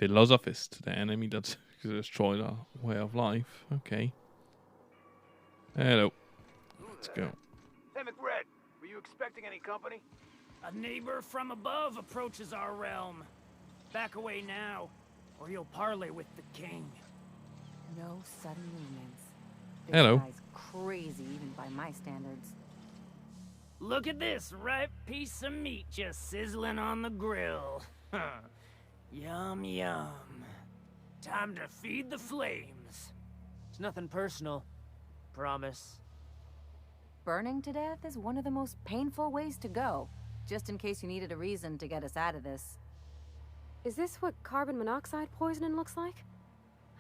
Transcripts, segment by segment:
Philosophist, the enemy that destroyed our way of life. Okay. Hello. Let's go. Hey, McRed, were you expecting any company? A neighbor from above approaches our realm. Back away now, or you'll parley with the king. No sudden movements. This Hello. guy's crazy even by my standards. Look at this ripe piece of meat just sizzling on the grill. Yum, yum. Time to feed the flames. It's nothing personal. Promise. Burning to death is one of the most painful ways to go, just in case you needed a reason to get us out of this. Is this what carbon monoxide poisoning looks like?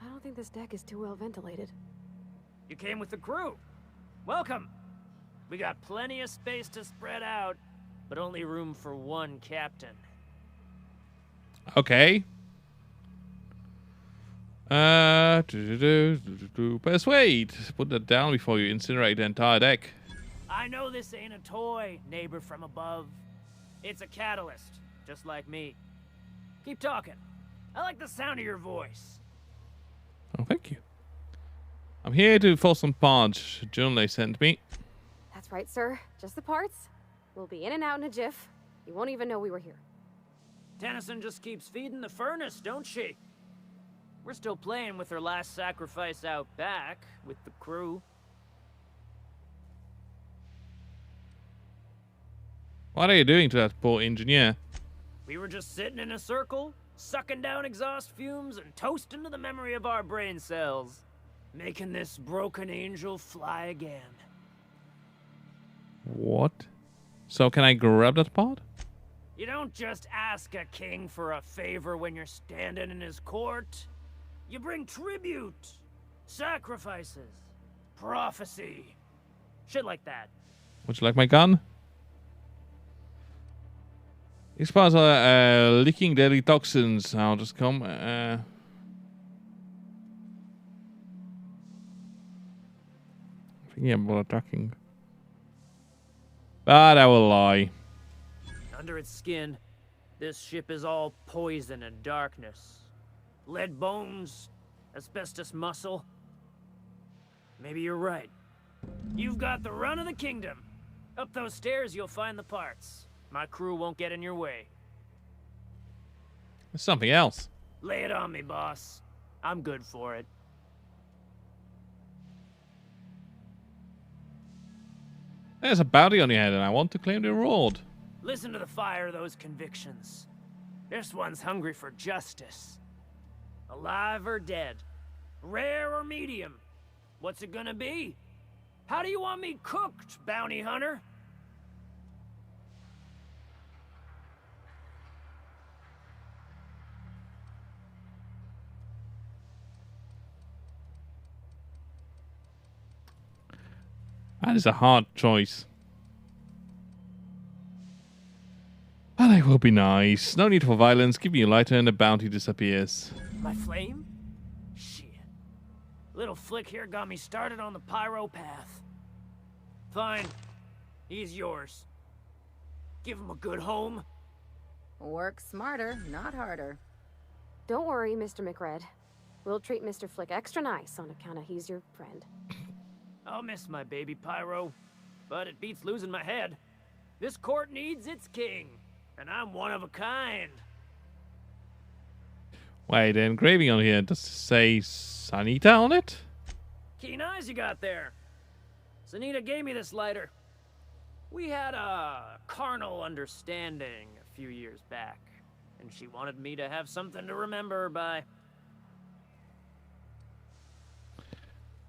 I don't think this deck is too well ventilated. You came with the crew. Welcome. We got plenty of space to spread out, but only room for one captain. Okay. Persuade. Put that down before you incinerate the entire deck. I know this ain't a toy, neighbor from above. It's a catalyst, just like me. Keep talking. I like the sound of your voice. Oh, thank you. I'm here to fill some parts. Journal they sent me. That's right, sir. Just the parts. We'll be in and out in a jiff. You won't even know we were here. Tennyson just keeps feeding the furnace, don't she? We're still playing with her last sacrifice out back with the crew. What are you doing to that poor engineer? We were just sitting in a circle, sucking down exhaust fumes and toasting to the memory of our brain cells, making this broken angel fly again. What? So can I grab that part? You don't just ask a king for a favor when you're standing in his court. You bring tribute, sacrifices, prophecy, shit like that. Would you like my gun? These parts are leaking deadly toxins. I'll just come. Thinking about attacking. But I will lie. Under its skin, this ship is all poison and darkness. Lead bones, asbestos muscle. Maybe you're right. You've got the run of the kingdom. Up those stairs, you'll find the parts. My crew won't get in your way. There's something else. Lay it on me, boss. I'm good for it. There's a bounty on your head and I want to claim the reward. Listen to the fire of those convictions. This one's hungry for justice. Alive or dead? Rare or medium? What's it gonna be? How do you want me cooked, bounty hunter? That is a hard choice. But I will be nice. No need for violence. Give me a lighter and the bounty disappears. My flame? Shit. Little flick here got me started on the pyro path. Fine. He's yours. Give him a good home. Work smarter, not harder. Don't worry, Mr. McRed. We'll treat Mr. Flick extra nice on account of he's your friend. I'll miss my baby pyro, but it beats losing my head. This court needs its king, and I'm one of a kind. Wait, the engraving on here, does it say Sanita on it? Keen eyes you got there. Sanita gave me this lighter. We had a carnal understanding a few years back, and she wanted me to have something to remember her by.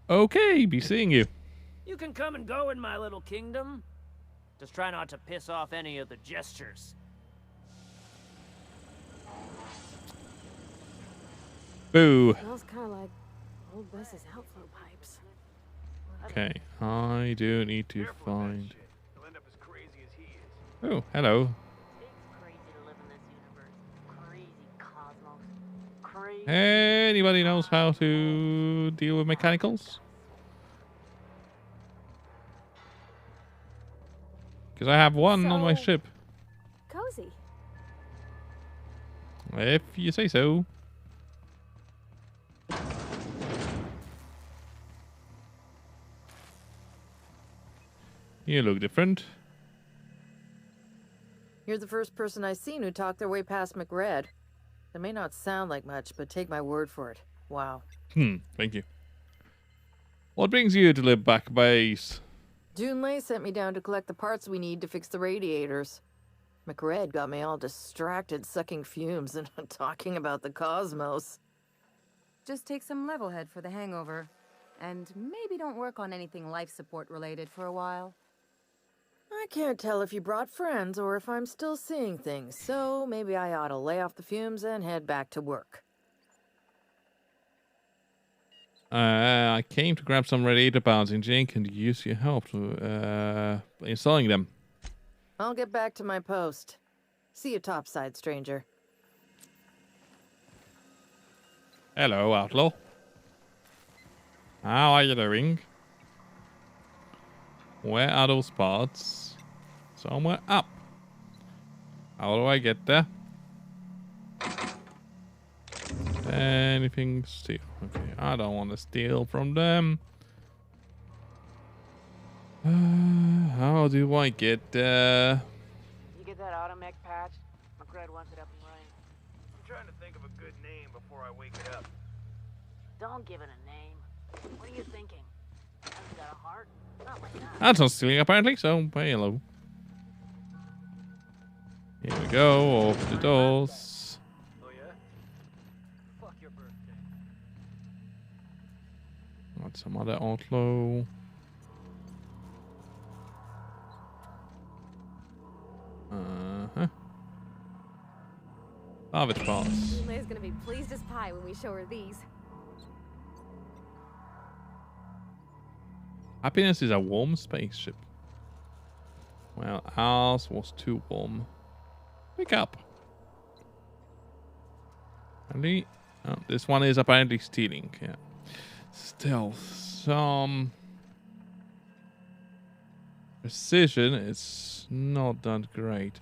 Okay, be seeing you. You can come and go in my little kingdom. Just try not to piss off any of the gestures. Boo. Smells kind of like old Bus's outflow pipes. Okay, I do need to Careful with that find... shit. You'll end up as crazy as he is. Oh, hello. It's crazy to live in this universe. Crazy cosmos. Crazy. Anybody knows how to deal with mechanicals? Because I have one on my So- ship. Cozy. If you say so. You look different. You're the first person I've seen who talked their way past McRed. It may not sound like much, but take my word for it. Wow. Thank you. What brings you to live back base? June Lay sent me down to collect the parts we need to fix the radiators. McRed got me all distracted sucking fumes and talking about the cosmos. Just take some level head for the hangover. And maybe don't work on anything life support related for a while. I can't tell if you brought friends or if I'm still seeing things, so maybe I ought to lay off the fumes and head back to work. I came to grab some radiator parts and Jane can use your help to installing them. I'll get back to my post. See you topside, stranger. Hello, outlaw. How are you doing? Where are those parts? Somewhere up. How do I get there? Anything steal? Okay, I don't want to steal from them. How do I get there? You get that automech patch? McRed wants it up and running. I'm trying to think of a good name before I wake it up. Don't give it a name. What are you thinking? Hasn't got a heart? Not like that. That's not stealing apparently, so hey, hello. Here we go, open the doors. Oh yeah? Fuck your birthday. Got some other outlaw. Salvage parts. Lay's gonna be pleased as pie when we show her these. Happiness is a warm spaceship. Well, ours was too warm. Pick up. Apparently, oh, this one is apparently stealing. Yeah. Stealth. Some precision is not that great.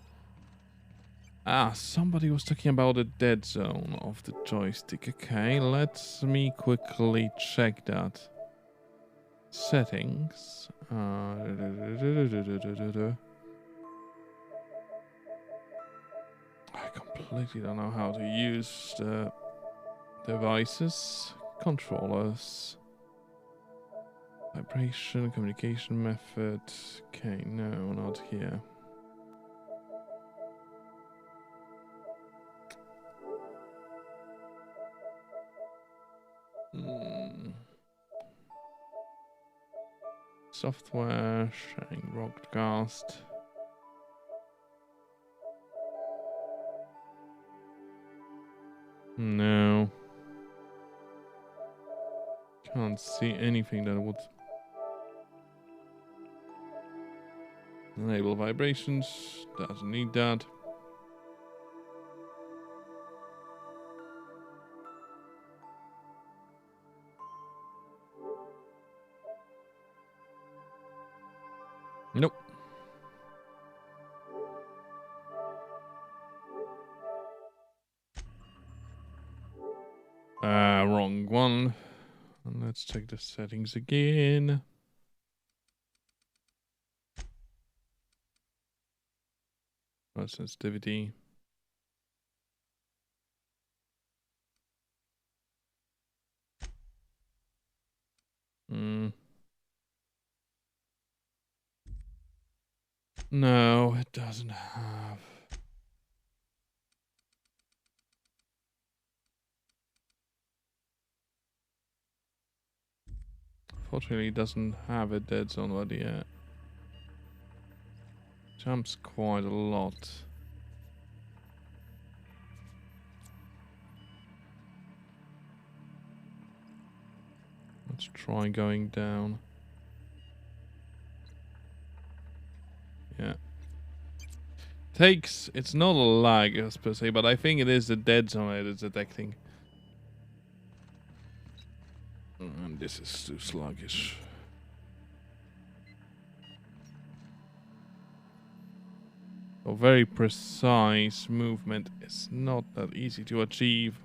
Ah, somebody was talking about the dead zone of the joystick. Okay, let me quickly check that. Settings. I completely don't know how to use the devices. Controllers. Vibration, communication method. Okay, no, not here. Software, sharing broadcast. No. Can't see anything that would enable vibrations. Doesn't need that. Nope. Wrong one. And let's check the settings again. Sensitivity. No, it doesn't have. Fortunately, it doesn't have a dead zone body yet. Jumps quite a lot. Let's try going down. Yeah. It's not a lag as per se, but I think it is the dead zone it is detecting. And this is too sluggish. A very precise movement is not that easy to achieve.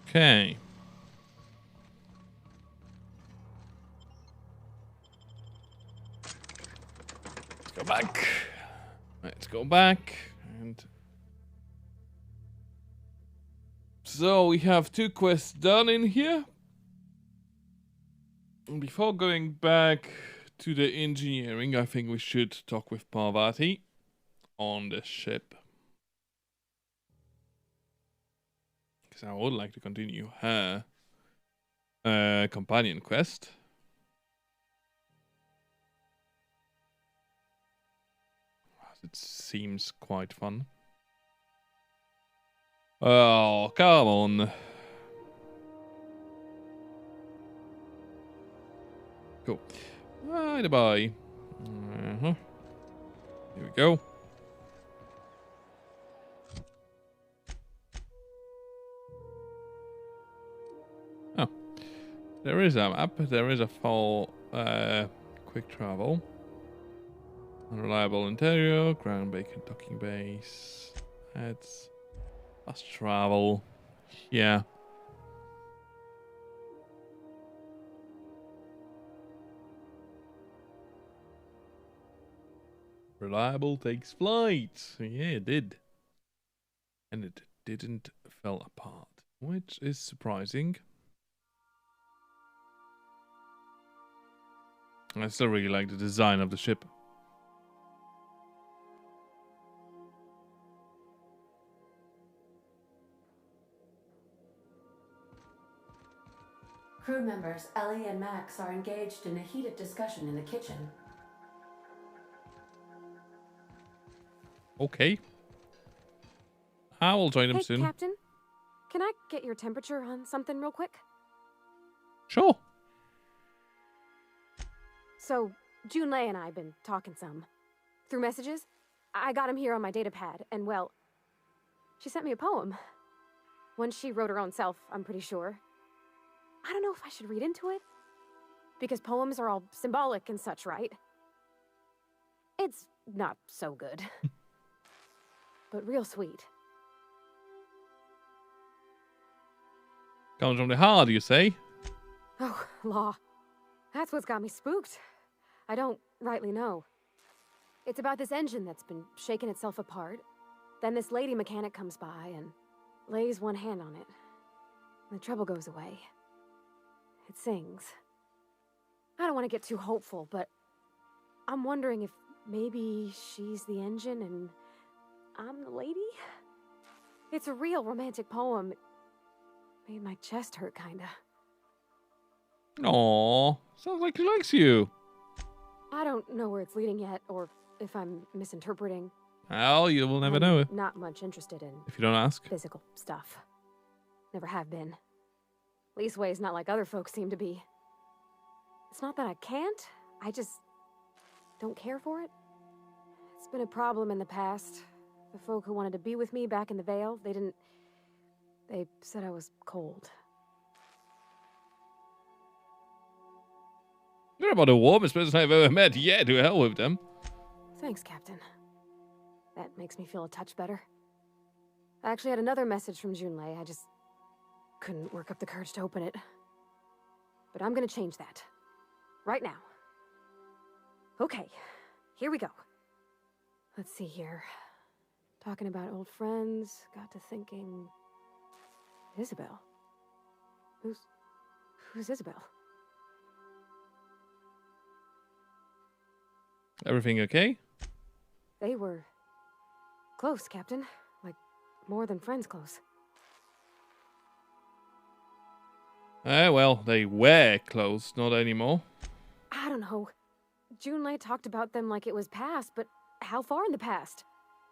Okay. Let's go back. Let's go back. And so we have 2 quests done in here. And before going back to the engineering, I think we should talk with Parvati on the ship. Because I would like to continue her companion quest. It seems quite fun. Oh, come on. Cool. Bye. Here we go. Oh. There is a map. There is a full quick travel. Unreliable interior, ground bacon docking base. That's fast travel. Yeah. Reliable takes flight. Yeah, it did. And it didn't fall apart, which is surprising. I still really like the design of the ship. Crew members Ellie and Max are engaged in a heated discussion in the kitchen. Okay. I will join them Hey, soon. Captain. Can I get your temperature on something real quick? Sure. So, Junlei and I have been talking some. Through messages. I got him here on my data pad, and well, she sent me a poem. One she wrote her own self, I'm pretty sure. I don't know if I should read into it. Because poems are all symbolic and such, right? It's not so good. But real sweet. Comes from the heart, you say? Oh, law. That's what's got me spooked. I don't rightly know. It's about this engine that's been shaking itself apart. Then this lady mechanic comes by and lays one hand on it. The trouble goes away. It sings. I don't want to get too hopeful, but I'm wondering if maybe she's the engine and I'm the lady? It's a real romantic poem. It made my chest hurt, kinda. Aww. Sounds like he likes you. I don't know where it's leading yet, or if I'm misinterpreting. Well, you will never I'm know not much interested in if you don't ask. physical stuff. Never have been. Leastways not like other folks seem to be. It's not that I can't, I just don't care for it. It's been a problem in the past. The folk who wanted to be with me back in the Vale, they said I was cold. You're about the warmest person I've ever met. Yeah, to hell with them. Thanks, Captain. That makes me feel a touch better. I actually had another message from Junlei. I just couldn't work up the courage to open it. But I'm gonna change that. Right now. Okay, here we go. Let's see here. Talking about old friends, got to thinking... Isabel? Who's Isabel? Everything okay? They were... close, Captain. Like, more than friends close. Well, they were close, not anymore. I don't know. Junlei talked about them like it was past, but how far in the past?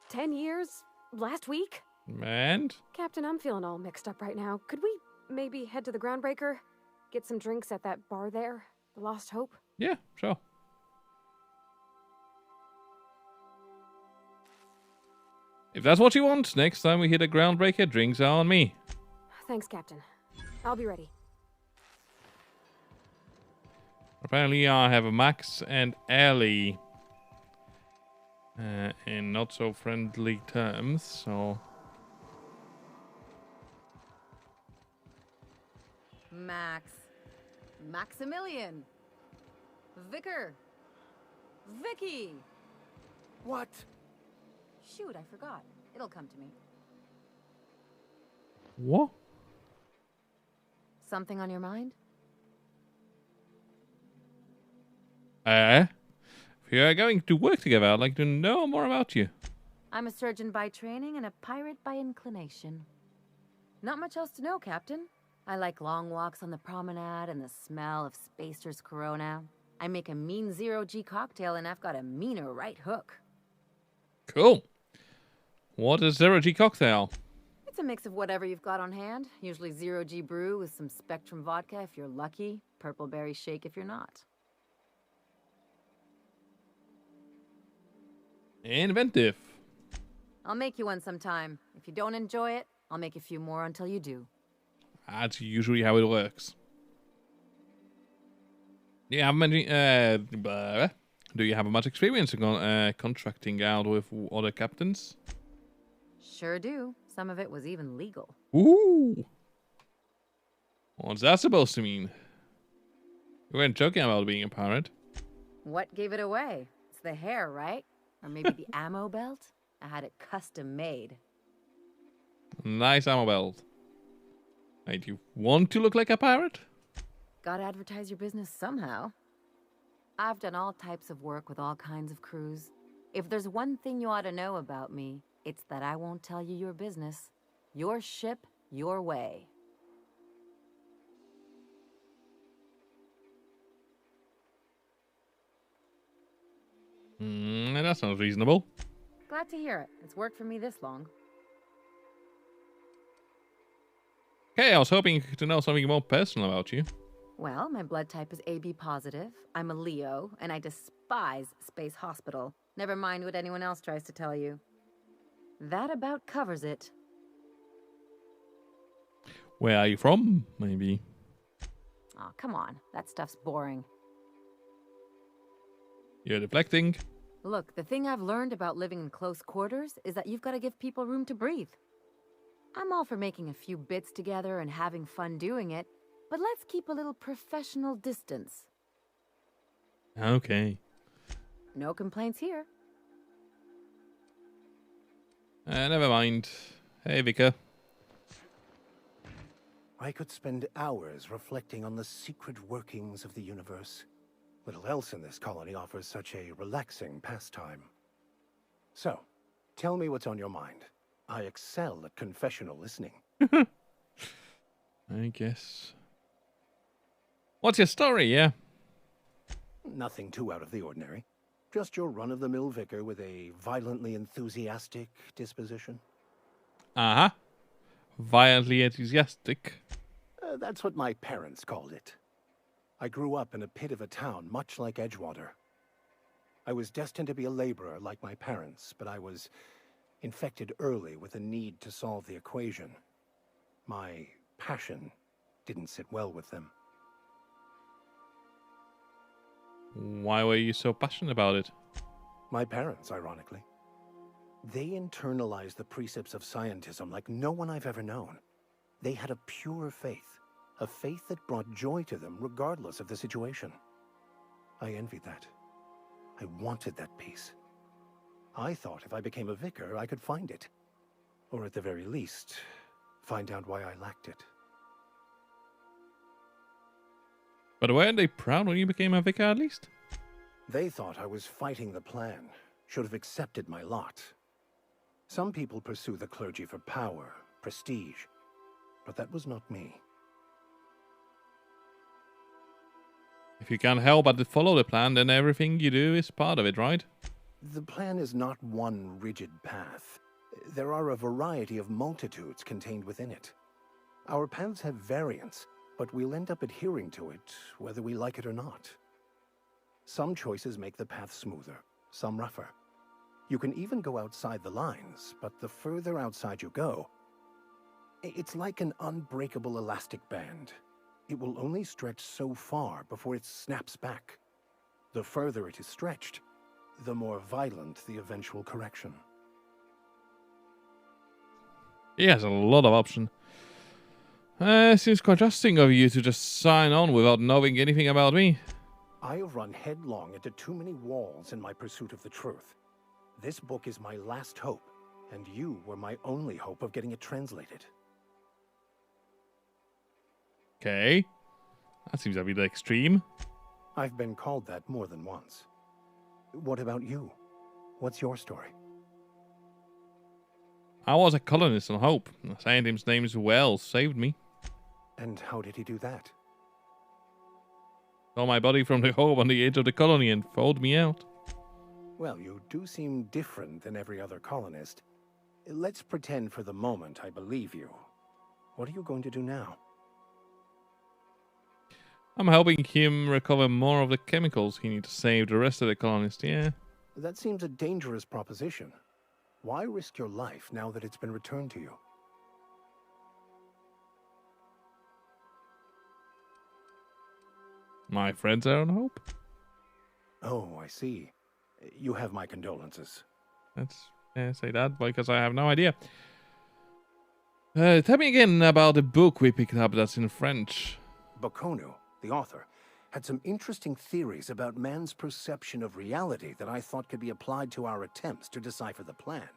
10 years? Last week? And? Captain, I'm feeling all mixed up right now. Could we maybe head to the Groundbreaker? Get some drinks at that bar there? The Lost Hope? Yeah, sure. If that's what you want, next time we hit a Groundbreaker, drinks are on me. Thanks, Captain. I'll be ready. Apparently I have a Max and Ellie in not so friendly terms, so... Maximilian. Vicar. Vicky. What? Shoot, I forgot. It'll come to me. What? Something on your mind? If we are going to work together, I'd like to know more about you. I'm a surgeon by training and a pirate by inclination. Not much else to know, Captain. I like long walks on the promenade and the smell of Spacer's Corona. I make a mean zero-G cocktail and I've got a meaner right hook. Cool. What is zero-G cocktail? It's a mix of whatever you've got on hand. Usually zero-G brew with some Spectrum vodka if you're lucky. Purple berry shake if you're not. Inventive. I'll make you one sometime. If you don't enjoy it, I'll make a few more until you do. That's usually how it works. Do you have much experience in contracting out with other captains? Sure do. Some of it was even legal. Ooh. What's that supposed to mean? You weren't joking about being a pirate. What gave it away? It's the hair, right? Or maybe the ammo belt? I had it custom made. Nice ammo belt. Made you want to look like a pirate? Gotta advertise your business somehow. I've done all types of work with all kinds of crews. If there's one thing you ought to know about me, it's that I won't tell you your business. Your ship, your way. That sounds reasonable. Glad to hear it. It's worked for me this long. Okay, I was hoping to know something more personal about you. Well, my blood type is AB positive. I'm a Leo, and I despise Space Hospital. Never mind what anyone else tries to tell you. That about covers it. Where are you from, maybe? Aw, come on. That stuff's boring. You're deflecting. Look, the thing I've learned about living in close quarters is that you've got to give people room to breathe. I'm all for making a few bits together and having fun doing it, but let's keep a little professional distance. Okay. No complaints here. Never mind. Hey, Vicar. I could spend hours reflecting on the secret workings of the universe. Little else in this colony offers such a relaxing pastime. So, tell me what's on your mind. I excel at confessional listening. I guess. What's your story, yeah? Nothing too out of the ordinary. Just your run-of-the-mill vicar with a violently enthusiastic disposition. Uh-huh. Violently enthusiastic. That's what my parents called it. I grew up in a pit of a town, much like Edgewater. I was destined to be a laborer like my parents, but I was infected early with a need to solve the equation. My passion didn't sit well with them. Why were you so passionate about it? My parents, ironically. They internalized the precepts of scientism like no one I've ever known. They had a pure faith, a faith that brought joy to them regardless of the situation. I envied that. I wanted that peace. I thought if I became a vicar, I could find it. Or at the very least, find out why I lacked it. But weren't they proud when you became a vicar at least? They thought I was fighting the plan, should have accepted my lot. Some people pursue the clergy for power, prestige, but that was not me. If you can't help but follow the plan, then everything you do is part of it, right? The plan is not one rigid path. There are a variety of multitudes contained within it. Our paths have variance, but we'll end up adhering to it, whether we like it or not. Some choices make the path smoother, some rougher. You can even go outside the lines, but the further outside you go, it's like an unbreakable elastic band. It will only stretch so far before it snaps back. The further it is stretched, the more violent the eventual correction. He has a lot of option. Seems quite trusting of you to just sign on without knowing anything about me. I have run headlong into too many walls in my pursuit of the truth. This book is my last hope, and you were my only hope of getting it translated. Okay. That seems a bit extreme. I've been called that more than once. What about you? What's your story? I was a colonist on Hope. Saint name's Wells saved me. And how did he do that? Saw my body from the home on the edge of the colony and followed me out. Well, you do seem different than every other colonist. Let's pretend for the moment I believe you. What are you going to do now? I'm helping him recover more of the chemicals he needs to save the rest of the colonists, yeah. That seems a dangerous proposition. Why risk your life now that it's been returned to you? My friends are on Hope. Oh, I see. You have my condolences. Let's say that because I have no idea. Tell me again about the book we picked up that's in French. Baconu, the author, had some interesting theories about man's perception of reality that I thought could be applied to our attempts to decipher the plan.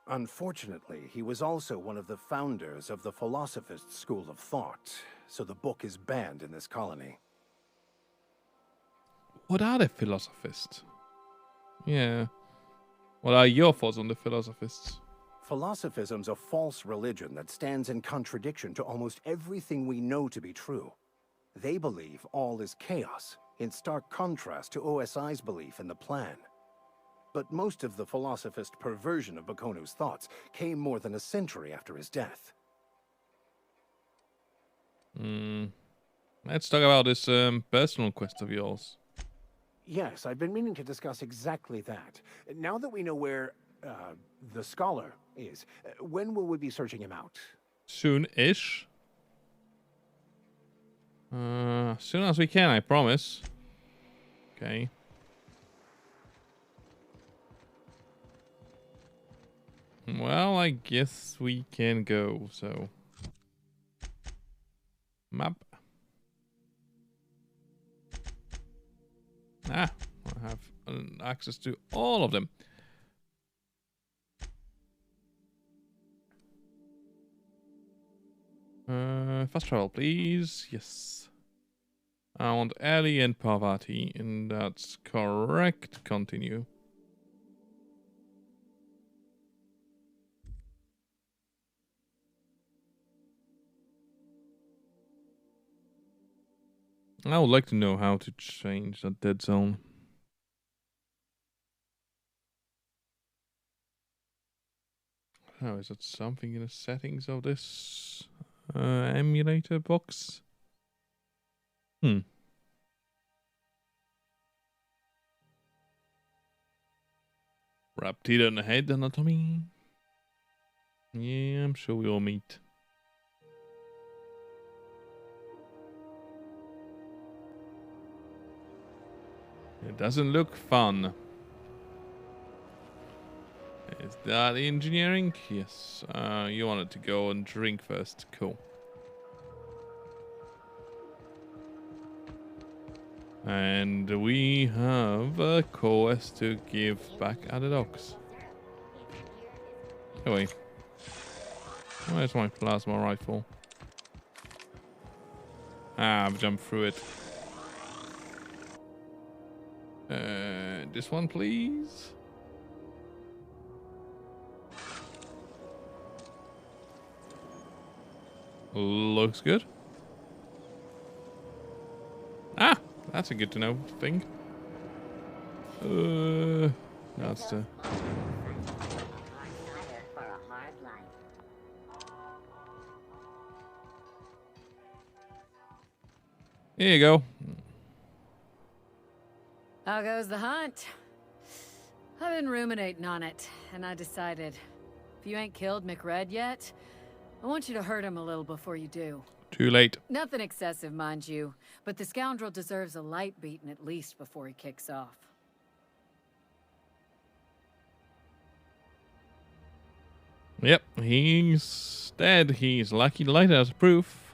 Unfortunately, he was also one of the founders of the Philosophist school of thought, so the book is banned in this colony. What are the philosophists? Yeah. What are your thoughts on the philosophists? Philosophism's a false religion that stands in contradiction to almost everything we know to be true. They believe all is chaos, in stark contrast to OSI's belief in the plan. But most of the philosophist perversion of Bakonu's thoughts came more than a century after his death. Let's talk about this personal quest of yours. Yes, I've been meaning to discuss exactly that. Now that we know where, the scholar is, when will we be searching him out? Soon-ish. As soon as we can, I promise. Okay. Well, I guess we can go, so. Map. I have access to all of them. Fast travel, please. Yes. I want Ali and Parvati, and that's correct. Continue. I would like to know how to change that dead zone. Oh, is that something in the settings of this emulator box? Raptida on the head anatomy. Yeah, I'm sure we all meet. It doesn't look fun. Is that engineering? Yes. You wanted to go and drink first. Cool. And we have a quest to give back at the docks. Oh wait. Where's my plasma rifle? I've jumped through it. This one, please. Looks good. Ah, that's a good to know thing. That's the. Here you go. How goes the hunt? I've been ruminating on it, and I decided, if you ain't killed McRed yet, I want you to hurt him a little before you do. Too late. Nothing excessive, mind you, but the scoundrel deserves a light beating at least before he kicks off. Yep, he's Instead, he's lucky lighter as proof.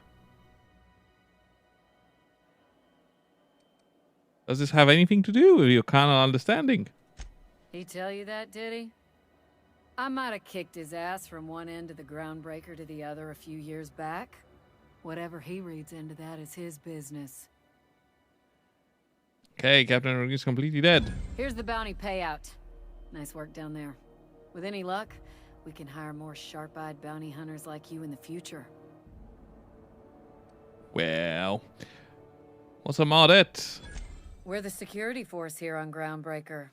Does this have anything to do with your carnal understanding? He tell you that, did he? I might have kicked his ass from one end of the groundbreaker to the other a few years back. Whatever he reads into that is his business. Okay, Captain Rodriguez completely dead. Here's the bounty payout. Nice work down there. With any luck, we can hire more sharp-eyed bounty hunters like you in the future. Well, what's about it? We're the security force here on Groundbreaker.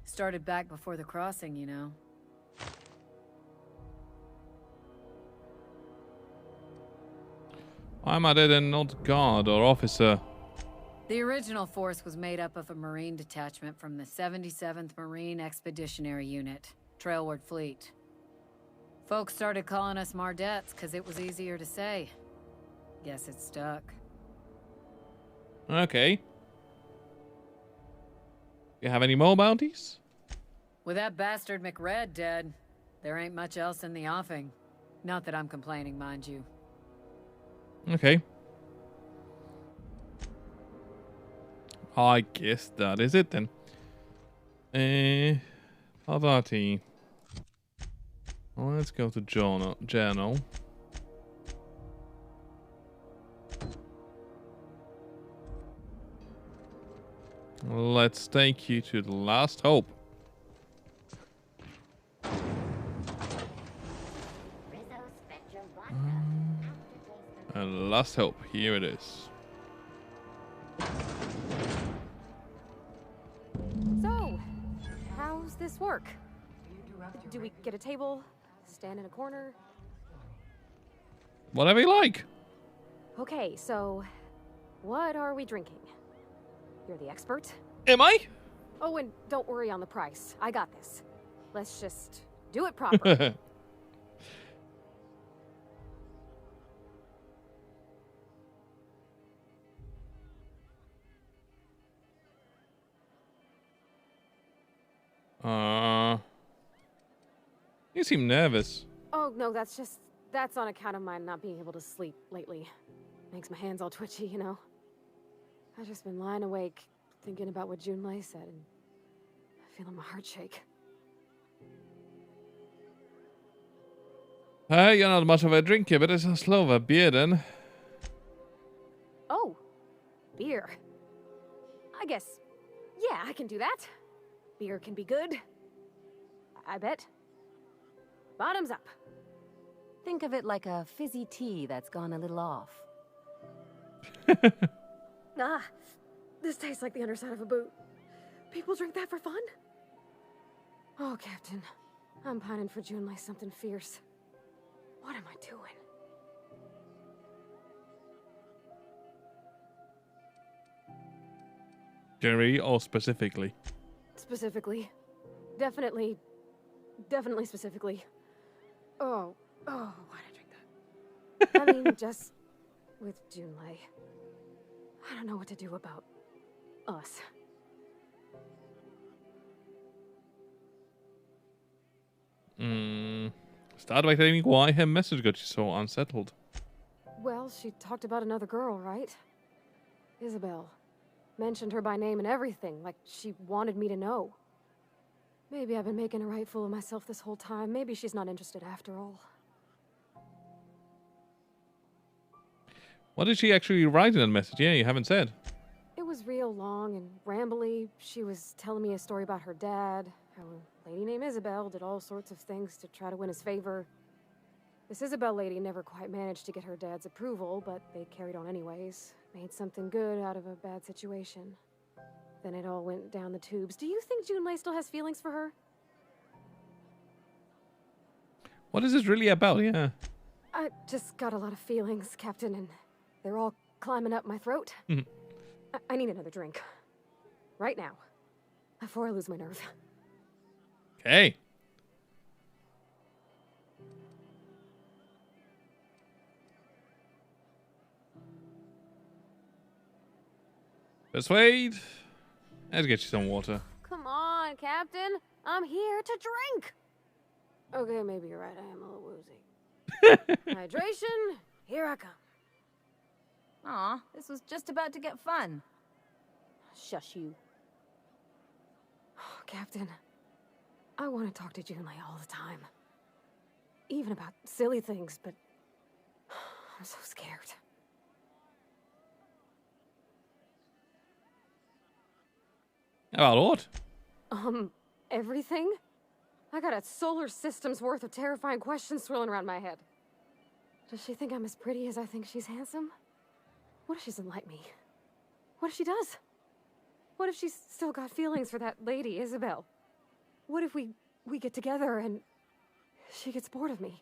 Started back before the crossing, you know. I'm a dead and not guard or officer. The original force was made up of a Marine detachment from the 77th Marine Expeditionary Unit, Trailward Fleet. Folks started calling us Mardettes because it was easier to say. Guess it stuck. Okay. You have any more bounties? With that bastard McRed dead, there ain't much else in the offing. Not that I'm complaining, mind you. Okay. I guess that is it then. Parvati. Well, let's go to journal. Let's take you to the last hope. And last hope, here it is. So, how's this work? Do we get a table? Stand in a corner? Whatever you like. Okay, so what are we drinking? You're the expert. Am I? Oh, and don't worry on the price. I got this. Let's just do it proper. You seem nervous. Oh, no, that's on account of my not being able to sleep lately. Makes my hands all twitchy, you know? I've just been lying awake, thinking about what Junlei said, and feeling my heart shake. Hey, you're not much of a drinker, but it's a slower beer then. Oh, beer. I guess, yeah, I can do that. Beer can be good. I bet. Bottoms up. Think of it like a fizzy tea that's gone a little off. Ah, this tastes like the underside of a boot. People drink that for fun? Oh, Captain. I'm pining for Junlei something fierce. What am I doing? Generally or specifically? Specifically. Definitely specifically. Oh, why'd I drink that? I mean, just with Junlei. I don't know what to do about us. Start by telling me why her message got you so unsettled. Well, she talked about another girl, right? Isabel. Mentioned her by name and everything, like she wanted me to know. Maybe I've been making a right fool of myself this whole time. Maybe she's not interested after all. What did she actually write in that message? Yeah, you haven't said. It was real long and rambly. She was telling me a story about her dad, how a lady named Isabel did all sorts of things to try to win his favor. This Isabel lady never quite managed to get her dad's approval, but they carried on anyways. Made something good out of a bad situation. Then it all went down the tubes. Do you think Junlei still has feelings for her? What is this really about? Yeah. I just got a lot of feelings, Captain, and they're all climbing up my throat. I need another drink. Right now. Before I lose my nerve. Okay. Persuade. Let's get you some water. Come on, Captain. I'm here to drink. Okay, maybe you're right. I am a little woozy. Hydration, here I come. Aw, this was just about to get fun. Shush you. Captain, I want to talk to Junlei all the time. Even about silly things, but I'm so scared. About what? Everything? I got a solar system's worth of terrifying questions swirling around my head. Does she think I'm as pretty as I think she's handsome? What if she doesn't like me? What if she does? What if she's still got feelings for that lady, Isabel? What if we get together and she gets bored of me?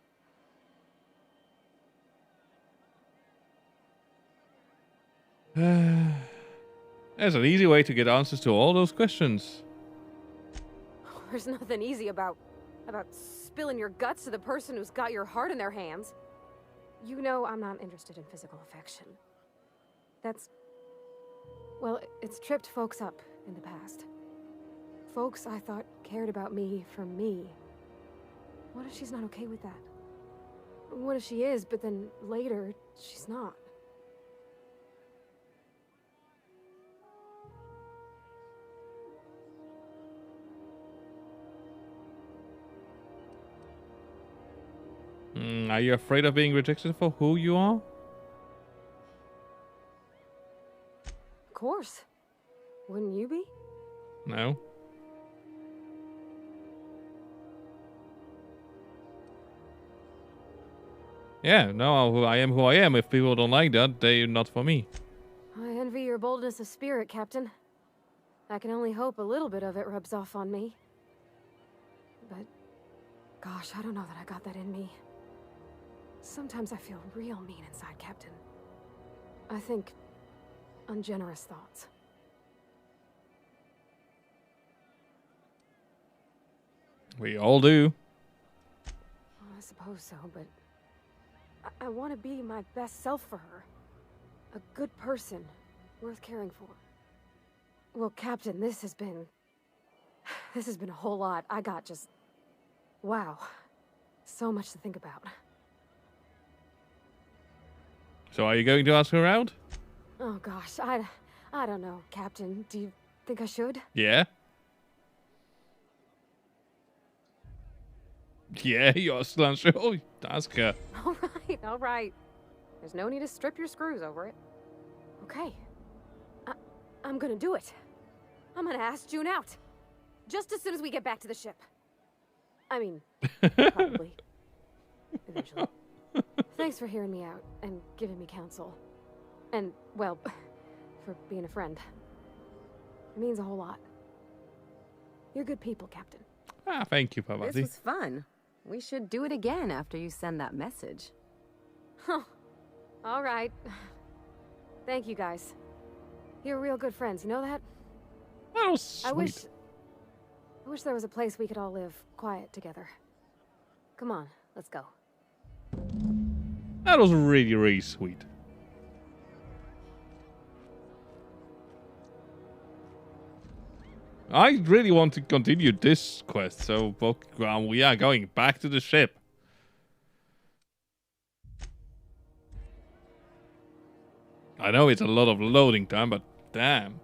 There's an easy way to get answers to all those questions. There's nothing easy about spilling your guts to the person who's got your heart in their hands. You know I'm not interested in physical affection. Well, it's tripped folks up in the past. Folks I thought cared about me for me. What if she's not okay with that? What if she is, but then later, she's not? Are you afraid of being rejected for who you are? Of course. Wouldn't you be? No. Yeah, no, I am who I am. If people don't like that, they're not for me. I envy your boldness of spirit, Captain. I can only hope a little bit of it rubs off on me. But, gosh, I don't know that I got that in me. Sometimes I feel real mean inside, Captain. I think ungenerous thoughts. We all do. Well, I suppose so, but I want to be my best self for her. A good person, worth caring for. Well, Captain, this has been a whole lot. I got just... wow. So much to think about. So are you going to ask her out? Oh gosh, I don't know, Captain. Do you think I should? Yeah. Yeah, you're still unsure. Oh, ask her. All right. There's no need to strip your screws over it. Okay. I'm gonna do it. I'm gonna ask June out. Just as soon as we get back to the ship. I mean, probably. Eventually. Thanks for hearing me out and giving me counsel. And, well, for being a friend. It means a whole lot. You're good people, Captain. Ah, thank you, Pavati. This was fun. We should do it again after you send that message. Huh. All right. Thank you, guys. You're real good friends, you know that? That was sweet. I wish there was a place we could all live quiet together. Come on, let's go. That was really, really sweet. I really want to continue this quest, so we are going back to the ship. I know it's a lot of loading time, but damn.